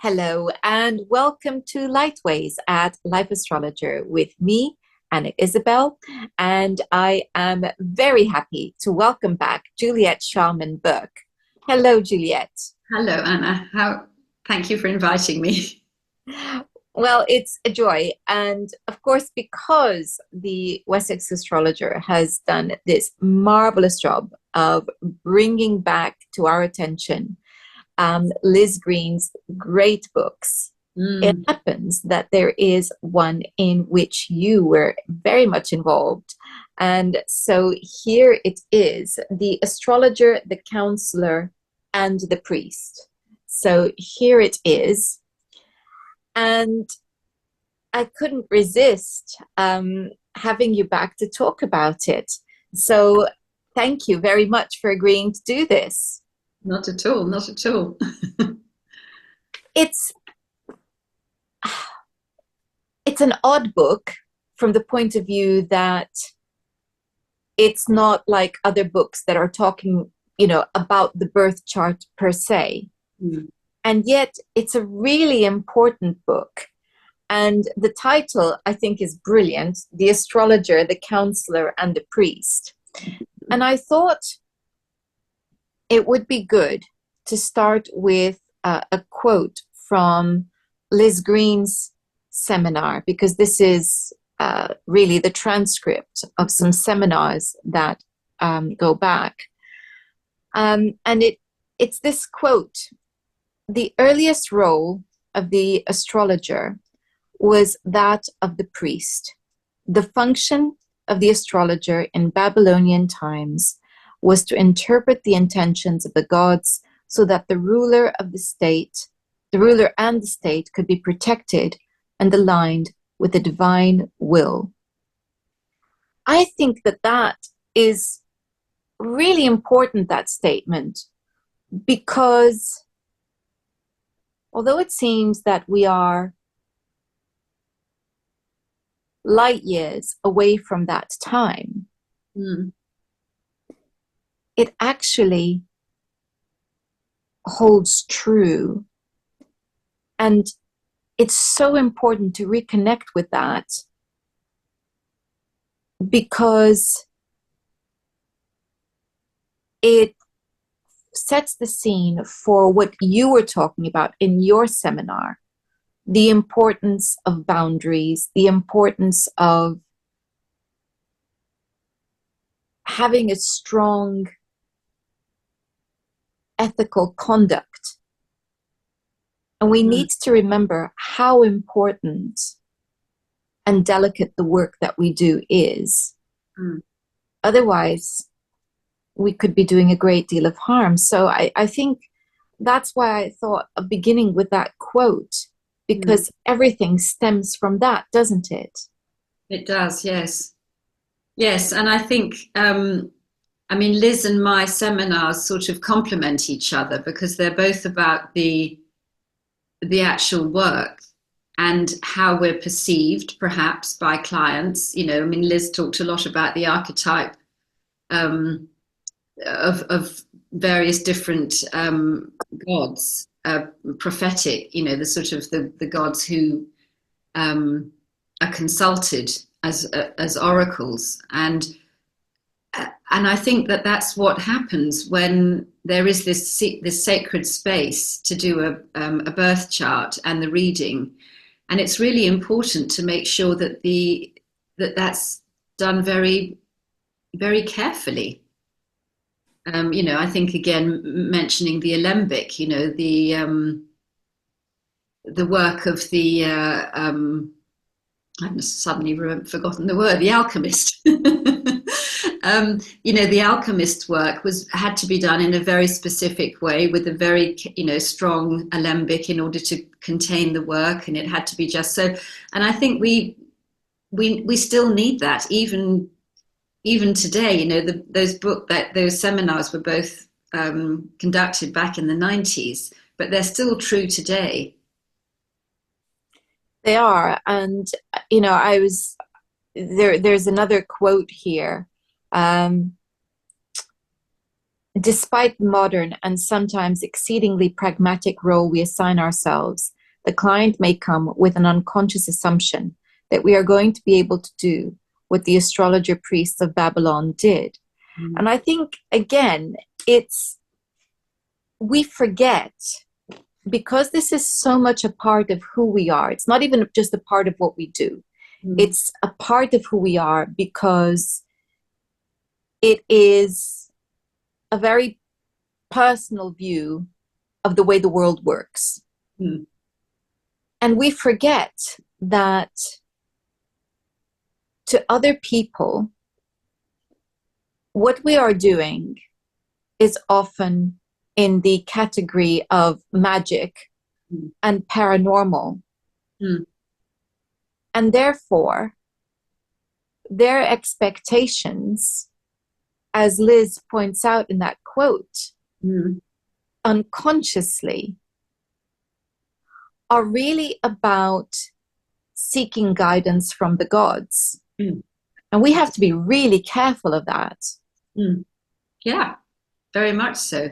Hello and welcome to Lightways at Life Astrologer with me, Anna Isabel, and I am very happy to welcome back Juliet Sharman Burke. Hello, Juliet. Hello, Anna. Thank you for inviting me. Well, it's a joy. And of course, because the Wessex Astrologer has done this marvelous job of bringing back to our attention Liz Greene's great books. It Mm. happens that there is one in which you were very much involved. And so here it is, the astrologer, the counselor, and the priest. So here it is. And I couldn't resist having you back to talk about it. So thank you very much for agreeing to do this. Not at all, not at all. It's it's an odd book from the point of view that it's not like other books that are talking, about the birth chart per se. Mm. And yet it's a really important book. And the title, I think, is brilliant: The Astrologer, the Counselor, and the Priest. And I thought it would be good to start with a quote from Liz Greene's seminar, because this is really the transcript of some seminars that go back. And it's this quote: "The earliest role of the astrologer was that of the priest. The function of the astrologer in Babylonian times was to interpret the intentions of the gods so that the ruler and the state could be protected and aligned with the divine will." I think that is really important, that statement, because although it seems that we are light years away from that time, it actually holds true. And it's so important to reconnect with that, because it sets the scene for what you were talking about in your seminar: the importance of boundaries, the importance of having a strong ethical conduct. And we need to remember how important and delicate the work that we do is. Otherwise, we could be doing a great deal of harm. So I think that's why I thought of beginning with that quote, because everything stems from that, doesn't it? It does, yes. Yes, and I think, Liz and my seminars sort of complement each other because they're both about the actual work and how we're perceived, perhaps, by clients. Liz talked a lot about the archetype of various different gods, prophetic, the sort of the gods who are consulted as oracles, and I think that's what happens when there is this sacred space to do a birth chart and the reading, and it's really important to make sure that that's done very, very carefully. I think, again, mentioning the alembic, the work of the I've suddenly forgotten the word, the alchemist. The alchemist work had to be done in a very specific way with a very, strong alembic in order to contain the work, and it had to be just so. And I think we still need that even today. Those seminars were both conducted back in the 90s, but they're still true today. They are. And, there's another quote here. despite modern and sometimes exceedingly pragmatic role we assign ourselves, the client may come with an unconscious assumption that we are going to be able to do what the astrologer priests of Babylon did. And I think, again, we forget, because this is so much a part of who we are. It's not even just a part of what we do. It's a part of who we are, because it is a very personal view of the way the world works. And we forget that to other people, what we are doing is often in the category of magic and paranormal. And therefore, their expectations, as Liz points out in that quote, unconsciously, are really about seeking guidance from the gods. And we have to be really careful of that. Yeah, very much so.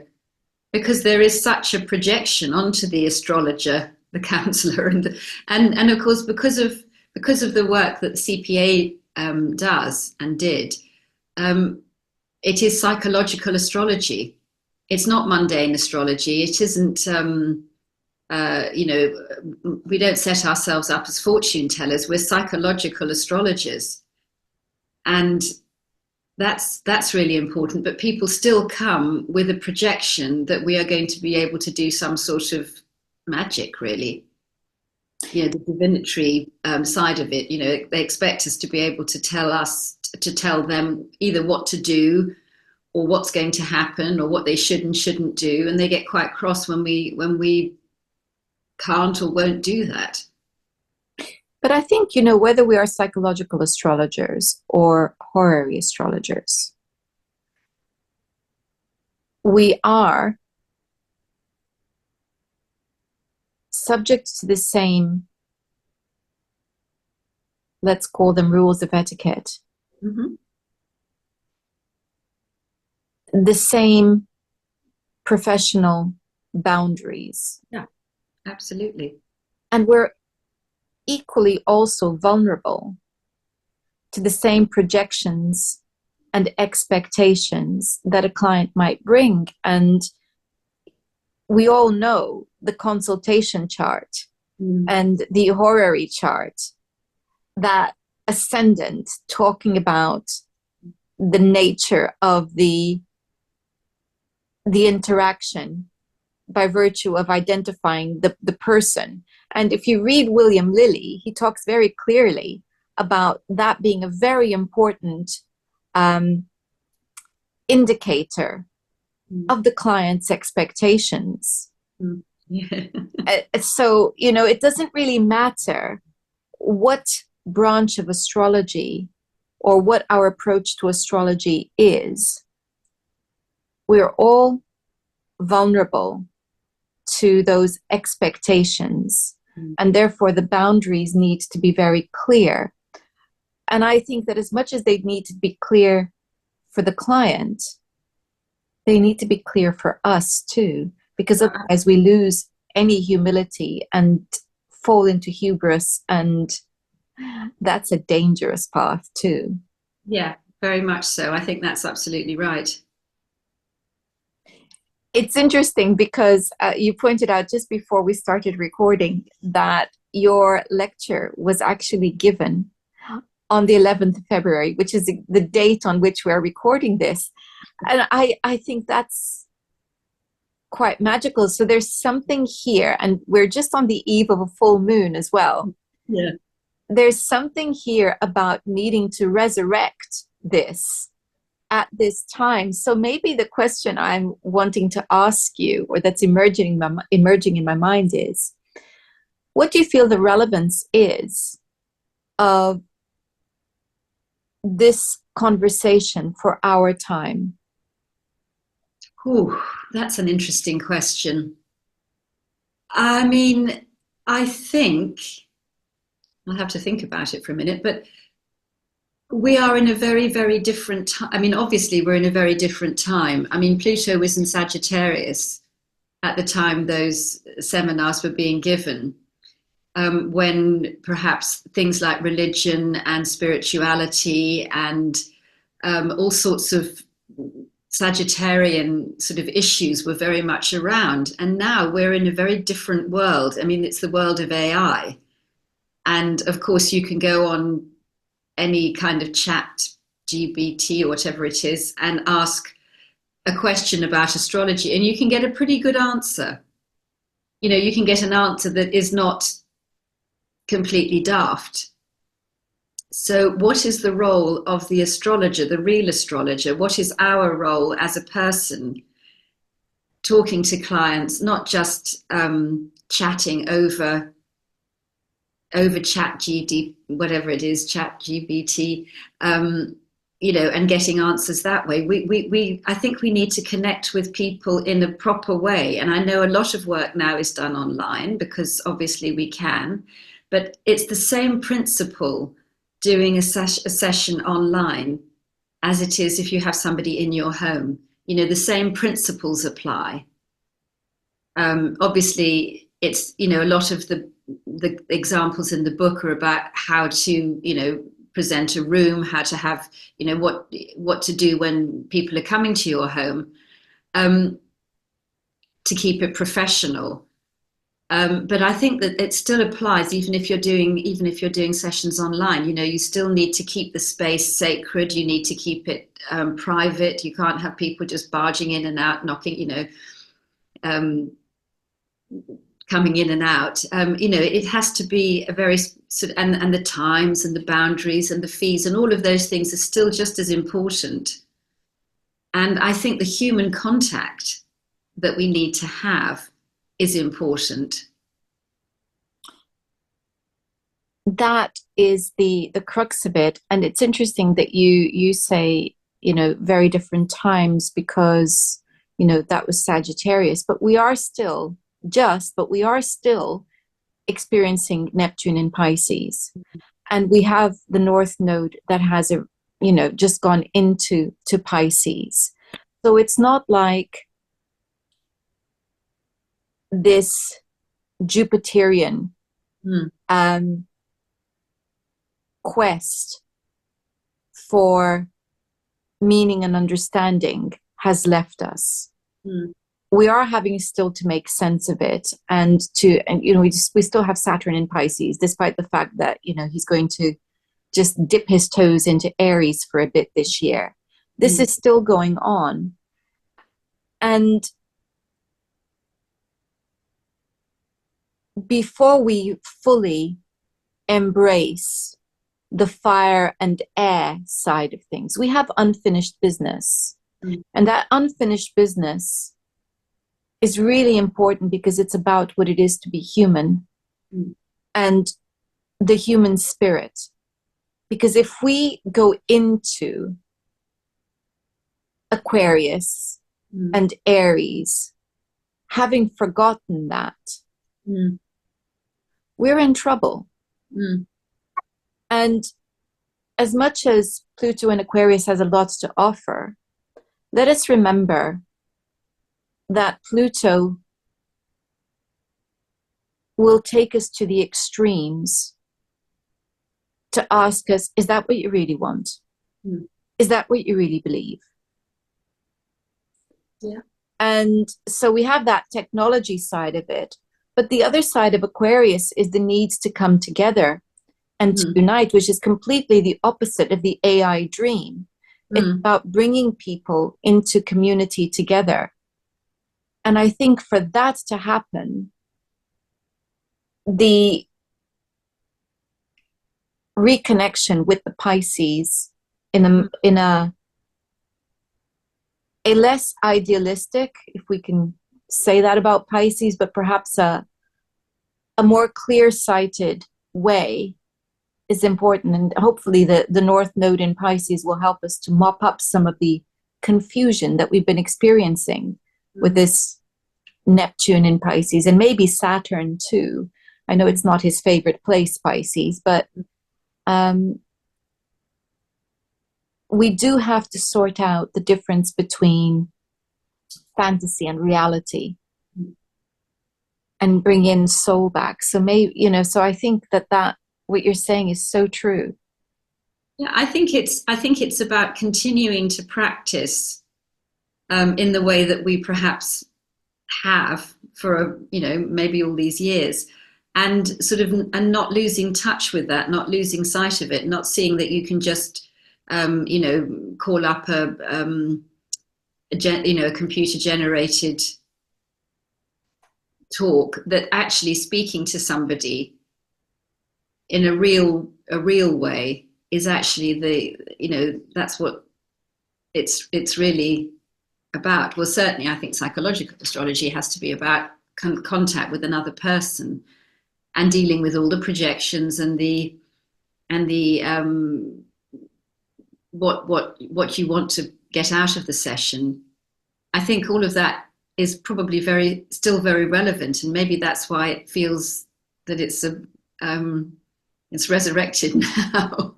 Because there is such a projection onto the astrologer, the counsellor, and of course, because of the work that the CPA does and did, it is psychological astrology. It's not mundane astrology. It isn't, we don't set ourselves up as fortune tellers. We're psychological astrologers. And that's really important. But people still come with a projection that we are going to be able to do some sort of magic, really. The divinatory side of it. They expect us to be able to tell them either what to do or what's going to happen or what they should and shouldn't do, and they get quite cross when we can't or won't do that. But I think, whether we are psychological astrologers or horary astrologers, we are subject to the same, let's call them rules of etiquette, the same professional boundaries. Yeah, absolutely. And we're equally also vulnerable to the same projections and expectations that a client might bring. And we all know the consultation chart and the horary chart, that ascendant talking about the nature of the interaction by virtue of identifying the person. And if you read William Lilly, he talks very clearly about that being a very important indicator of the client's expectations. So, it doesn't really matter what branch of astrology or what our approach to astrology is. We're all vulnerable to those expectations, and therefore the boundaries need to be very clear. And I think that as much as they need to be clear for the client, they need to be clear for us too, because otherwise we lose any humility and fall into hubris, and that's a dangerous path too. Yeah, very much so. I think that's absolutely right. It's interesting because you pointed out just before we started recording that your lecture was actually given on the 11th of February, which is the date on which we're recording this. And I think that's quite magical. So there's something here, and we're just on the eve of a full moon as well. Yeah. There's something here about needing to resurrect this at this time. So maybe the question I'm wanting to ask you, or that's emerging in my mind, is, what do you feel the relevance is of this conversation for our time? Ooh, that's an interesting question. I mean, I think I'll have to think about it for a minute, but We are in a very, very different time. I mean, obviously, we're in a very different time. I mean, Pluto was in Sagittarius at the time those seminars were being given, when perhaps things like religion and spirituality and all sorts of Sagittarian sort of issues were very much around. And now we're in a very different world. I mean, it's the world of AI. And of course, you can go on any kind of chat, GBT or whatever it is, and ask a question about astrology, and you can get a pretty good answer. You know, you can get an answer that is not completely daft. So, what is the role of the astrologer, the real astrologer? What is our role as a person talking to clients, not just chatting over chat GD, whatever it is, chat GBT, you know, and getting answers that way. I think we need to connect with people in a proper way. And I know a lot of work now is done online because obviously we can, but it's the same principle doing a session online as it is if you have somebody in your home. You know, the same principles apply. Obviously, it's, you know, a lot of the examples in the book are about how to, you know, present a room, how to have, you know, what to do when people are coming to your home, to keep it professional. But I think that it still applies even if you're doing sessions online. You know, you still need to keep the space sacred. You need to keep it private. You can't have people just barging in and out, knocking, you know, coming in and out. You know, it has to be a very sort of, and the times and the boundaries and the fees and all of those things are still just as important. And I think the human contact that we need to have is important. That is the crux of it. And it's interesting that you say, you know, very different times because, you know, that was Sagittarius, but we are still experiencing Neptune in Pisces. And we have the North Node that has just gone into Pisces. So it's not like this Jupiterian quest for meaning and understanding has left us. We are having still to make sense of it, and we still have Saturn in Pisces, despite the fact that, you know, he's going to just dip his toes into Aries for a bit this year. This is still going on, and before we fully embrace the fire and air side of things, we have unfinished business, and that unfinished business is really important because it's about what it is to be human and the human spirit. Because if we go into Aquarius and Aries having forgotten that, we're in trouble. And as much as Pluto in Aquarius has a lot to offer, let us remember that Pluto will take us to the extremes to ask us, is that what you really want? Is that what you really believe? Yeah. And so we have that technology side of it. But the other side of Aquarius is the needs to come together and to unite, which is completely the opposite of the AI dream. It's about bringing people into community together. And I think for that to happen, the reconnection with the Pisces in a less idealistic, if we can say that about Pisces, but perhaps a more clear-sighted way is important. And hopefully the North Node in Pisces will help us to mop up some of the confusion that we've been experiencing with this Neptune in Pisces, and maybe Saturn too. I know it's not his favorite place, Pisces, but we do have to sort out the difference between fantasy and reality and bring in soul back. So maybe, you know, so I think that what you're saying is so true. Yeah, I think it's about continuing to practice in the way that we perhaps have for maybe all these years, and sort of and not losing touch with that, not losing sight of it, not seeing that you can just call up a computer generated talk, that actually speaking to somebody in a real way is actually that's what it's really about. Well, certainly I think psychological astrology has to be about contact with another person and dealing with all the projections and the what you want to get out of the session. I think all of that is probably still very relevant, and maybe that's why it feels that it's resurrected now.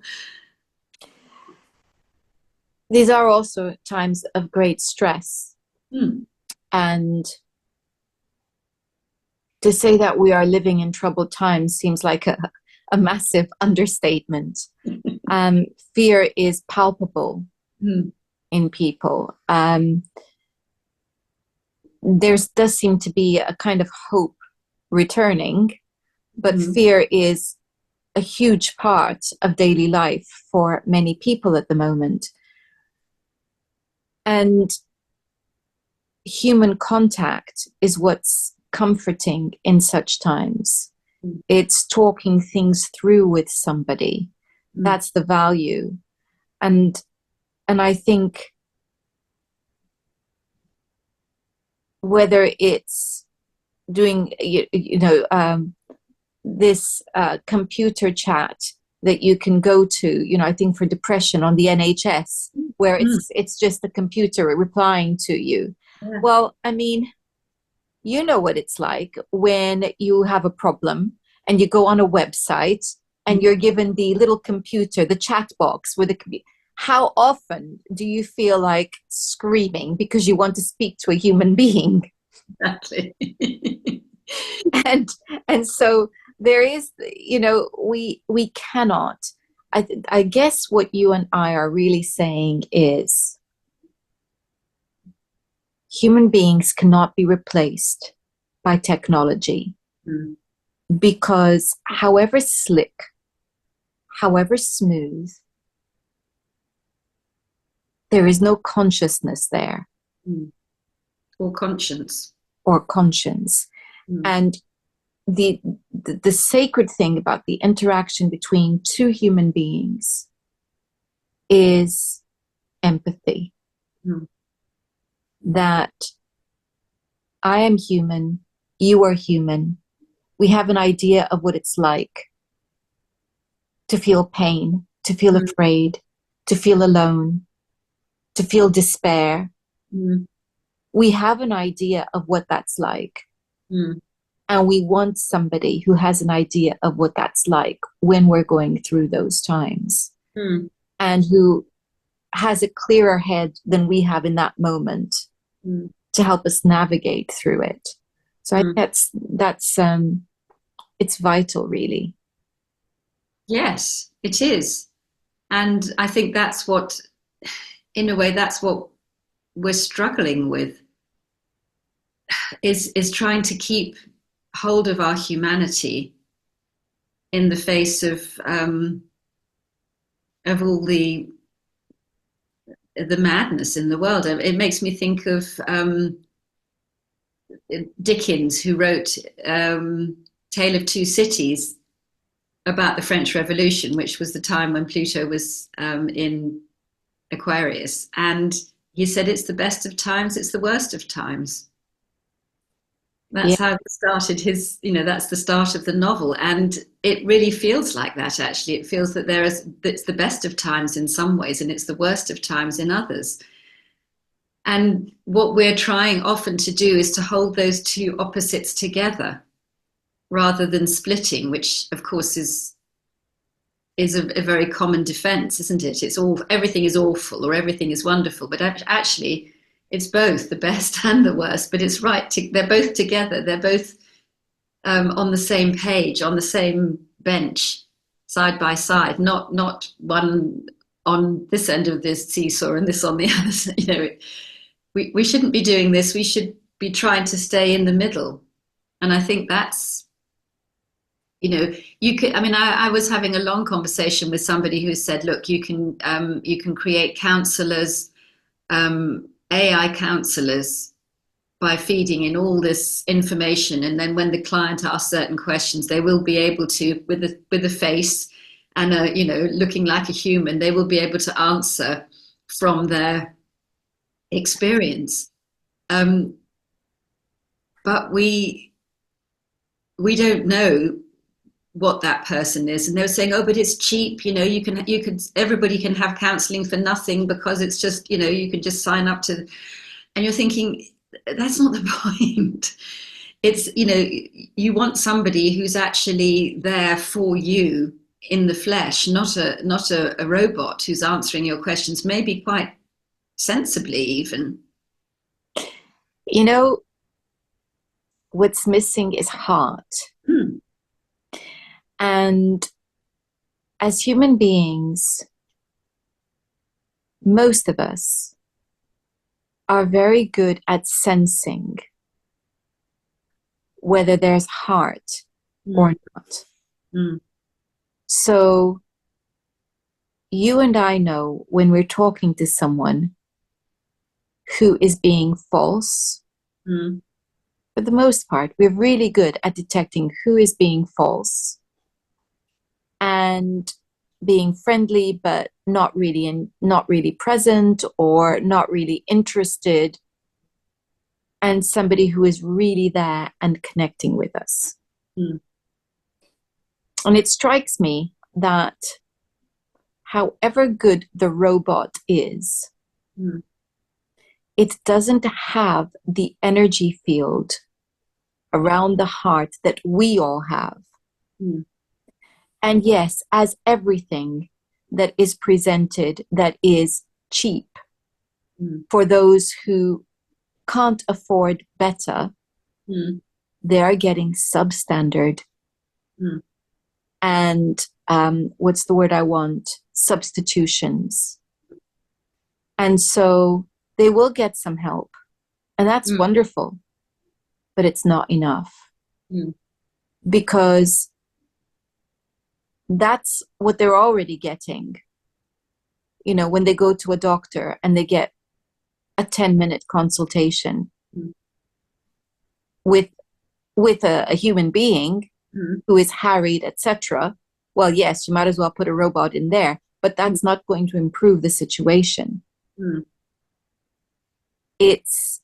These are also times of great stress. And to say that we are living in troubled times seems like a massive understatement. Fear is palpable in people. There does seem to be a kind of hope returning, but fear is a huge part of daily life for many people at the moment. And human contact is what's comforting in such times. It's talking things through with somebody. That's the value. And I think whether it's doing, this computer chat that you can go to, I think for depression on the NHS, where it's just the computer replying to you. Yeah. Well, I mean, you know what it's like when you have a problem and you go on a website and you're given the little computer, the chat box with how often do you feel like screaming because you want to speak to a human being? Exactly. and so there is, we cannot. I guess what you and I are really saying is human beings cannot be replaced by technology, because however slick, however smooth, there is no consciousness there. Or conscience. And the sacred thing about the interaction between two human beings is empathy. That I am human, you are human. We have an idea of what it's like to feel pain, to feel afraid, to feel alone, to feel despair. We have an idea of what that's like. And we want somebody who has an idea of what that's like when we're going through those times, and who has a clearer head than we have in that moment to help us navigate through it. So I think that's it's vital, really. Yes, it is. And I think that's what, in a way, that's what we're struggling with, is trying to keep hold of our humanity in the face of all the madness in the world. It makes me think of Dickens, who wrote Tale of Two Cities about the French Revolution, which was the time when Pluto was in Aquarius. And he said, it's the best of times, it's the worst of times. That's how he started his, that's the start of the novel. And it really feels like that, actually. It feels that it's the best of times in some ways, and it's the worst of times in others. And what we're trying often to do is to hold those two opposites together rather than splitting, which of course is is a very common defense, isn't it? It's all, everything is awful or everything is wonderful, but actually it's both the best and the worst. But it's right, they're both together, they're both on the same page, on the same bench, side by side, not one on this end of this seesaw and this on the other side. You know, we shouldn't be doing this. We should be trying to stay in the middle. And I think that's, you know, you could, I mean, I was having a long conversation with somebody who said, look, you can create counselors, AI counselors, by feeding in all this information. And then when the client asks certain questions, they will be able to, with a face and you know, looking like a human, they will be able to answer from their experience. But we don't know what that person is, and they're saying, oh, but it's cheap, you know, everybody can have counselling for nothing because it's just, you know, you can just sign up to, and you're thinking, that's not the point. It's, you know, you want somebody who's actually there for you in the flesh, not a robot who's answering your questions, maybe quite sensibly even. You know, what's missing is heart. And as human beings, most of us are very good at sensing whether there's heart or not. So you and I know when we're talking to someone who is being false. For the most part, we're really good at detecting who is being false and being friendly, but not really present or not really interested, and somebody who is really there and connecting with us. And it strikes me that however good the robot is, it doesn't have the energy field around the heart that we all have. And yes, as everything that is presented that is cheap for those who can't afford better, they are getting substandard. And what's the word I want? Substitutions. And so they will get some help. And that's wonderful. But it's not enough. Because that's what they're already getting. You know, when they go to a doctor and they get a 10-minute consultation with a human being who is harried, etc. Well, yes, you might as well put a robot in there, but that's not going to improve the situation. It's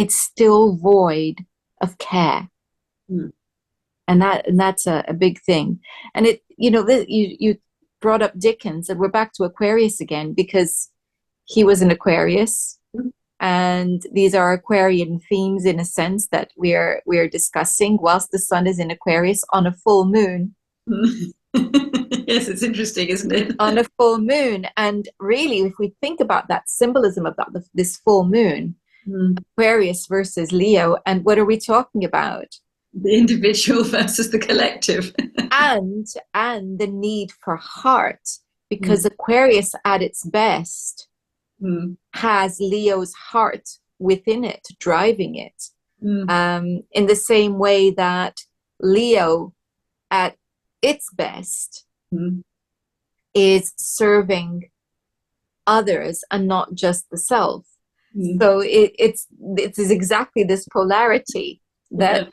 still void of care. And that's a big thing. And it, you know, you brought up Dickens, and we're back to Aquarius again, because he was an Aquarius, and these are Aquarian themes in a sense that we're discussing whilst the sun is in Aquarius on a full moon. Yes, it's interesting, isn't it? On a full moon. And really, if we think about that symbolism of this full moon, Aquarius versus Leo, and what are we talking about? The individual versus the collective. and the need for heart, because Aquarius at its best has Leo's heart within it, driving it. In the same way that Leo at its best is serving others and not just the self. So it's exactly this polarity that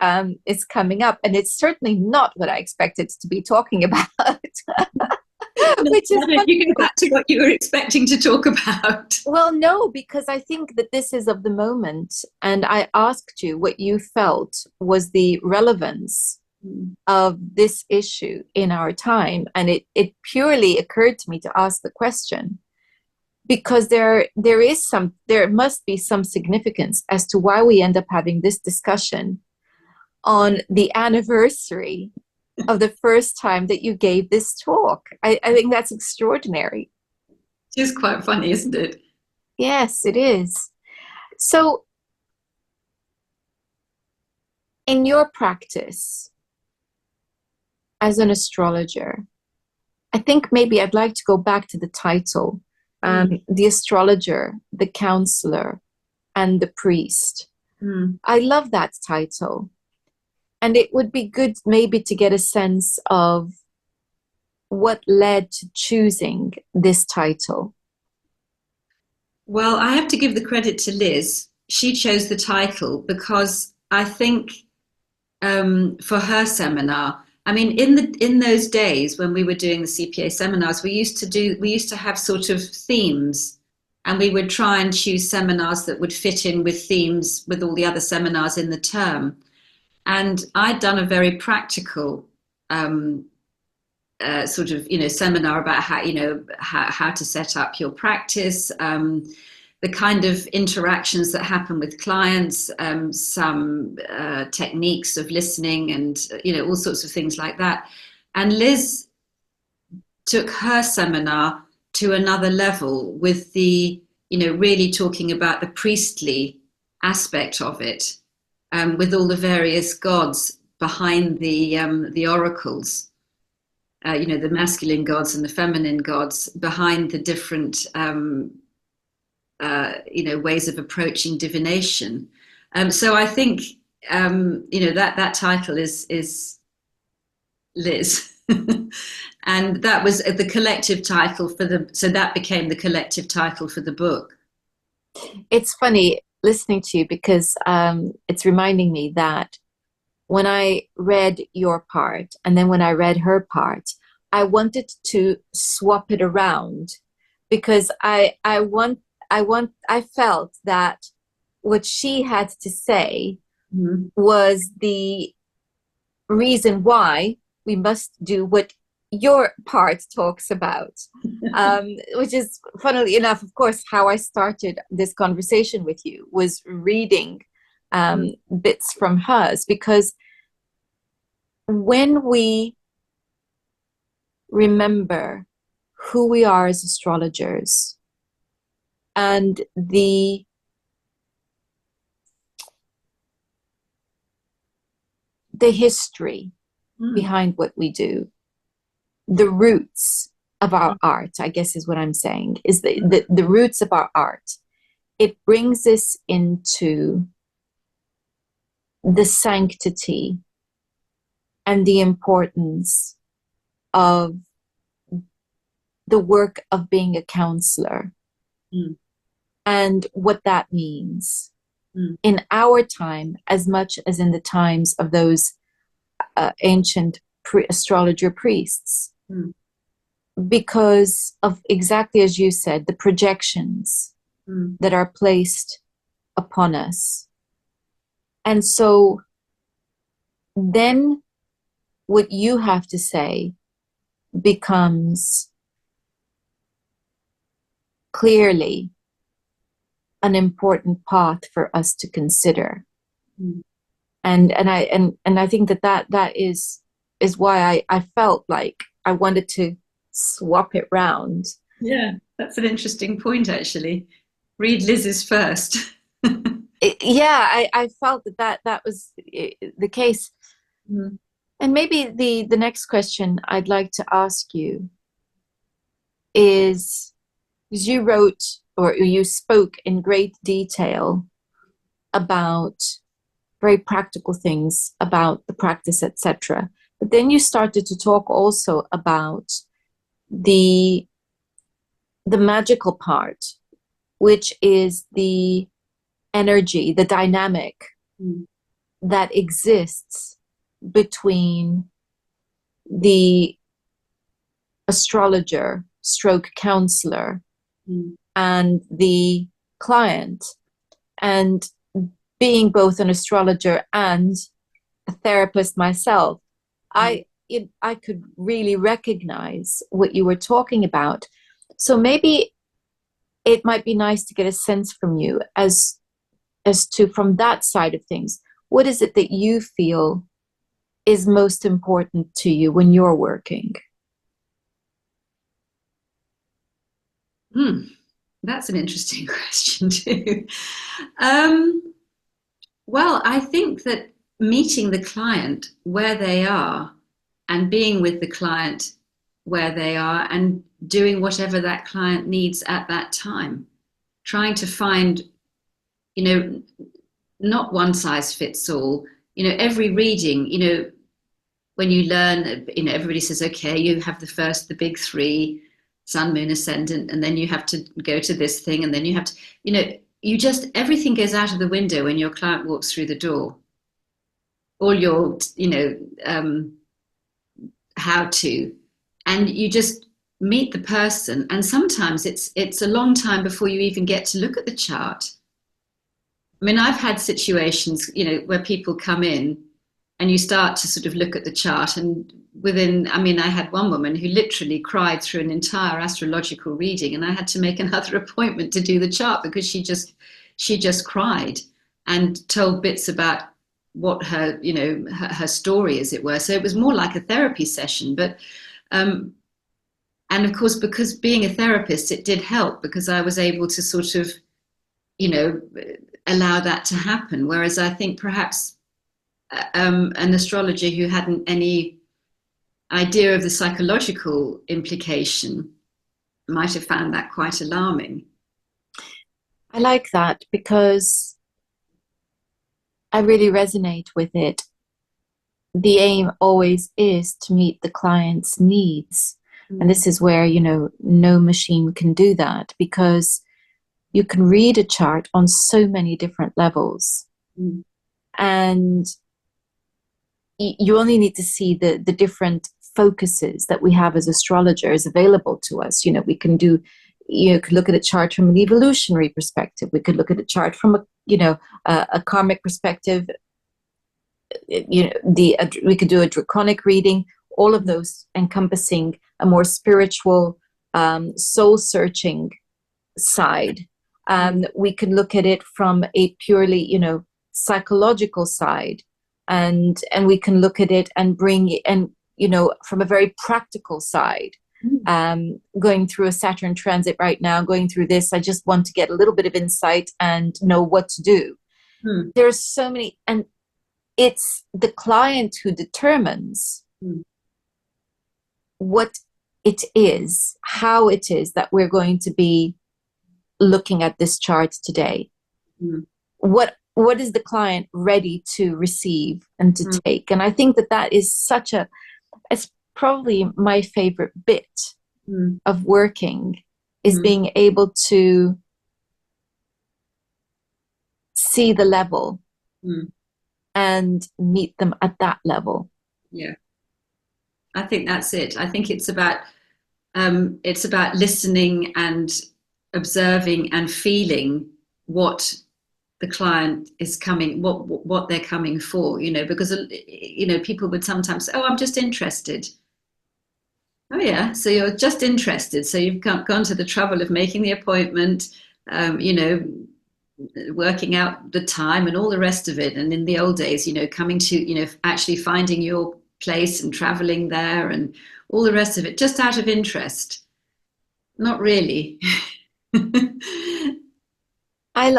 is coming up, and it's certainly not what I expected to be talking about. Which is you go back to what you were expecting to talk about. Well, no, because I think that this is of the moment, and I asked you what you felt was the relevance of this issue in our time, and it purely occurred to me to ask the question because there must be some significance as to why we end up having this discussion on the anniversary of the first time that you gave this talk. I think that's extraordinary. It's quite funny, isn't it? Yes, it is. So, in your practice as an astrologer, I think maybe I'd like to go back to the title, the astrologer, the counselor, and the priest. I love that title. And it would be good maybe to get a sense of what led to choosing this title. Well, I have to give the credit to Liz. She chose the title because I think for her seminar, I mean, in those days when we were doing the CPA seminars, we used to have sort of themes, and we would try and choose seminars that would fit in with themes with all the other seminars in the term. And I'd done a very practical sort of, seminar about how to set up your practice, the kind of interactions that happen with clients, some techniques of listening, and all sorts of things like that. And Liz took her seminar to another level with the really talking about the priestly aspect of it, with all the various gods behind the oracles. The masculine gods and the feminine gods behind the different ways of approaching divination. So I think that title is Liz, and that was the collective title so that became the collective title for the book. It's funny listening to you because it's reminding me that when I read your part and then when I read her part, I wanted to swap it around because I felt that what she had to say was the reason why we must do what your part talks about, which is, funnily enough, of course, how I started this conversation with you, was reading bits from hers, because when we remember who we are as astrologers and the history behind what we do, the roots of our art, I guess is what I'm saying, is the roots of our art. It brings us into the sanctity and the importance of the work of being a counselor and what that means in our time as much as in the times of those ancient astrologer priests, because of, exactly as you said, the projections that are placed upon us. And so then what you have to say becomes clearly an important path for us to consider. And I think that is why I felt like I wanted to swap it round. Yeah, that's an interesting point, actually. Read Liz's first. I felt that was the case. And maybe the next question I'd like to ask you is, you wrote or you spoke in great detail about very practical things about the practice, etc. But then you started to talk also about the magical part, which is the energy, the dynamic that exists between the astrologer stroke counselor and the client. And being both an astrologer and a therapist myself, I could really recognize what you were talking about. So maybe it might be nice to get a sense from you as to, from that side of things, what is it that you feel is most important to you when you're working? That's an interesting question too. Well, I think that meeting the client where they are and being with the client where they are and doing whatever that client needs at that time, trying to find, not one size fits all. Every reading, when you learn, everybody says, okay, you have the big three, sun, moon, ascendant, and then you have to go to this thing, and then you have to, everything goes out of the window when your client walks through the door. All your, how to, and you just meet the person. And sometimes it's a long time before you even get to look at the chart. I mean, I've had situations, where people come in and you start to sort of look at the chart, and I had one woman who literally cried through an entire astrological reading, and I had to make another appointment to do the chart because she just cried and told bits about what her, her story, as it were. So it was more like a therapy session, but, and of course, because being a therapist, it did help because I was able to sort of, allow that to happen. Whereas I think perhaps an astrologer who hadn't any idea of the psychological implication might have found that quite alarming. I like that because I really resonate with it. The aim always is to meet the client's needs. And this is where, no machine can do that, because you can read a chart on so many different levels. And you only need to see the different focuses that we have as astrologers available to us. We can do, could look at a chart from an evolutionary perspective. We could look at a chart from a karmic perspective. We could do a draconic reading, all of those encompassing a more spiritual, soul-searching side. We can look at it from a purely, psychological side, and we can look at it and bring, and from a very practical side. Going through a Saturn transit right now, going through this, I just want to get a little bit of insight and know what to do. There's so many, and it's the client who determines what it is, how it is that we're going to be looking at this chart today. What is the client ready to receive and to take? And I think that is it's probably my favorite bit of working, is being able to see the level and meet them at that level. Yeah, I think that's it. I think it's about listening and observing and feeling what the client is coming, what they're coming for, because people would sometimes say, oh, I'm just interested. Oh yeah, so you're just interested, so you've gone to the trouble of making the appointment, working out the time and all the rest of it. And in the old days, coming to, actually finding your place and traveling there and all the rest of it, just out of interest. Not really. I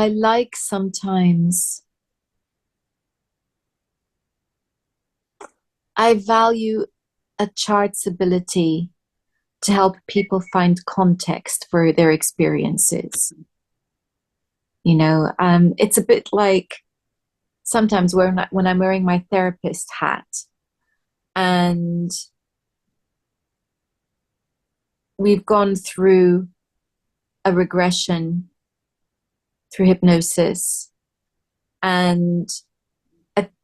like sometimes, I value a chart's ability to help people find context for their experiences. It's a bit like sometimes when I'm wearing my therapist hat and we've gone through a regression through hypnosis, and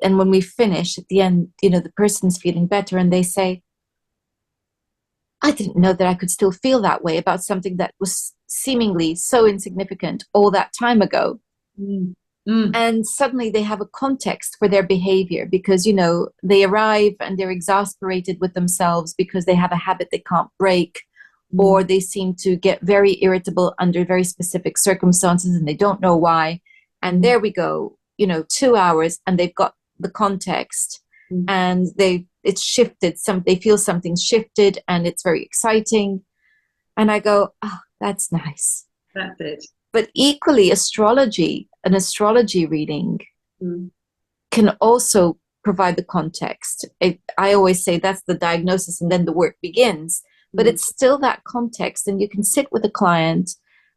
when we finish at the end, the person's feeling better and they say, I didn't know that I could still feel that way about something that was seemingly so insignificant all that time ago. And suddenly they have a context for their behavior, because they arrive and they're exasperated with themselves because they have a habit they can't break, or they seem to get very irritable under very specific circumstances and they don't know why. And there we go, 2 hours and they've got the context, and it's shifted. They feel something shifted, and it's very exciting. And I go, oh, that's nice. That's it. But equally, an astrology reading can also provide the context. I always say that's the diagnosis, and then the work begins. But it's still that context, and you can sit with a client,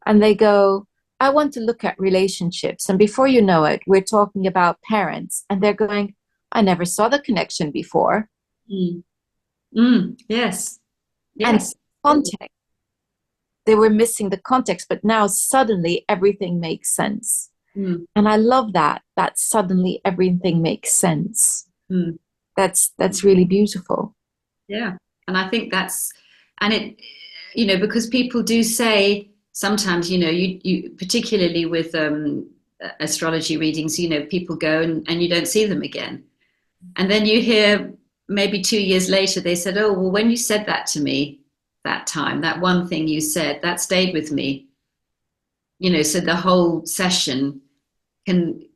and they go, I want to look at relationships. And before you know it, we're talking about parents, and they're going, I never saw the connection before. Yes. And context. They were missing the context, but now suddenly everything makes sense. And I love that suddenly everything makes sense. That's really beautiful. Yeah. And I think and it, because people do say sometimes, you particularly with astrology readings, people go and you don't see them again. And then you hear maybe 2 years later, they said, oh, well, when you said that to me that time, that one thing you said, that stayed with me. So the whole session can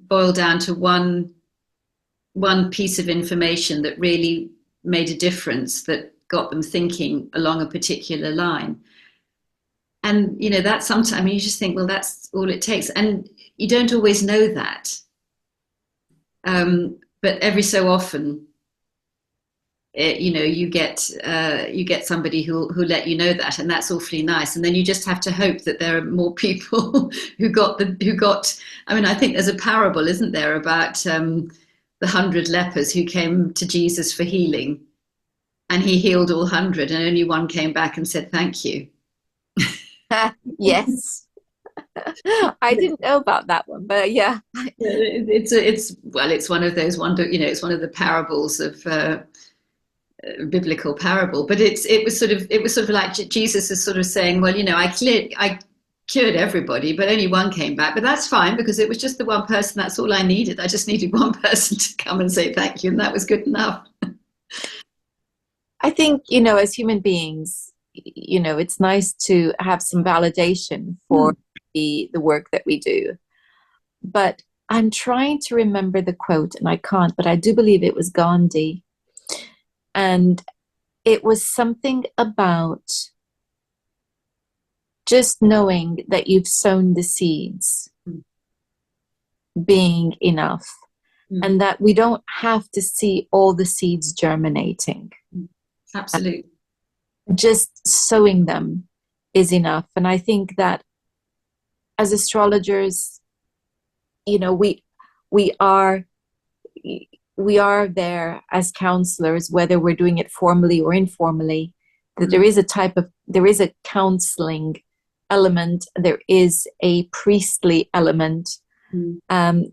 boil down to one piece of information that really made a difference, that got them thinking along a particular line. And, that sometimes you just think, well, that's all it takes. And you don't always know that. But every so often, you get somebody who let you know that, and that's awfully nice. And then you just have to hope that there are more people who got. I mean, I think there's a parable, isn't there, about the 100 lepers who came to Jesus for healing, and he healed all 100, and only one came back and said thank you. Yes. I didn't know about that one, but yeah. It's one of those it's one of the parables of biblical parable, but it was sort of like Jesus is sort of saying, well, I cured everybody, but only one came back, but that's fine, because it was just the one person. That's all I needed. I just needed one person to come and say thank you, and that was good enough. I think, as human beings, it's nice to have some validation for the work that we do. But I'm trying to remember the quote, and I can't, but I do believe it was Gandhi. And it was something about just knowing that you've sown the seeds being enough, and that we don't have to see all the seeds germinating. Absolutely. Just sowing them is enough. And I think that as astrologers, we are there as counselors, whether we're doing it formally or informally, that there is a counseling element, there is a priestly element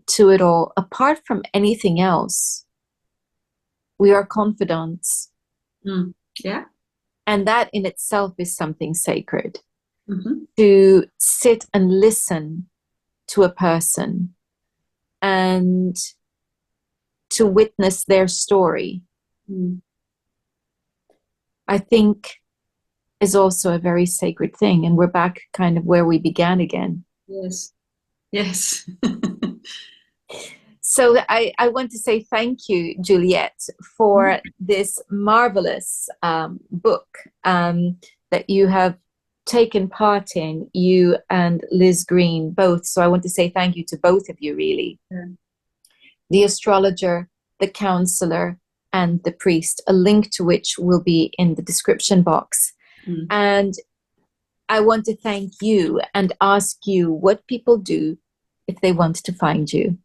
to it all. Apart from anything else, we are confidants. Yeah. And that in itself is something sacred. To sit and listen to a person and to witness their story, I think is also a very sacred thing. And we're back kind of where we began again. Yes. So I want to say thank you, Juliet, for this marvelous book that you have taken part in, you and Liz Greene both. So I want to say thank you to both of you, really. The Astrologer, the Counsellor, and the Priest, a link to which will be in the description box. And I want to thank you and ask you what people do if they want to find you.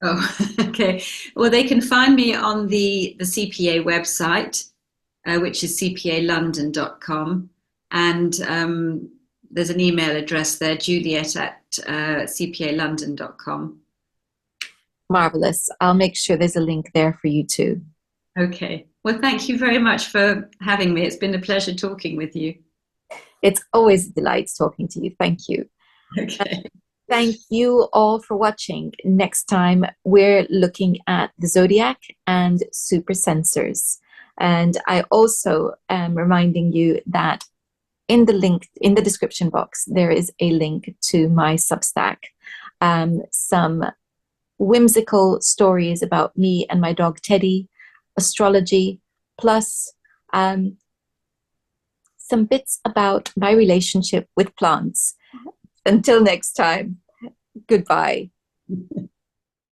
Oh, okay. Well, they can find me on the CPA website, which is cpalondon.com. And there's an email address there, juliet@cpalondon.com. Marvelous. I'll make sure there's a link there for you too. Okay. Well, thank you very much for having me. It's been a pleasure talking with you. It's always a delight talking to you. Thank you. Okay. Thank you all for watching. Next time, we're looking at the zodiac and super sensors. And I also am reminding you that in the description box, there is a link to my Substack. Some whimsical stories about me and my dog Teddy, astrology, plus some bits about my relationship with plants. Until next time, goodbye.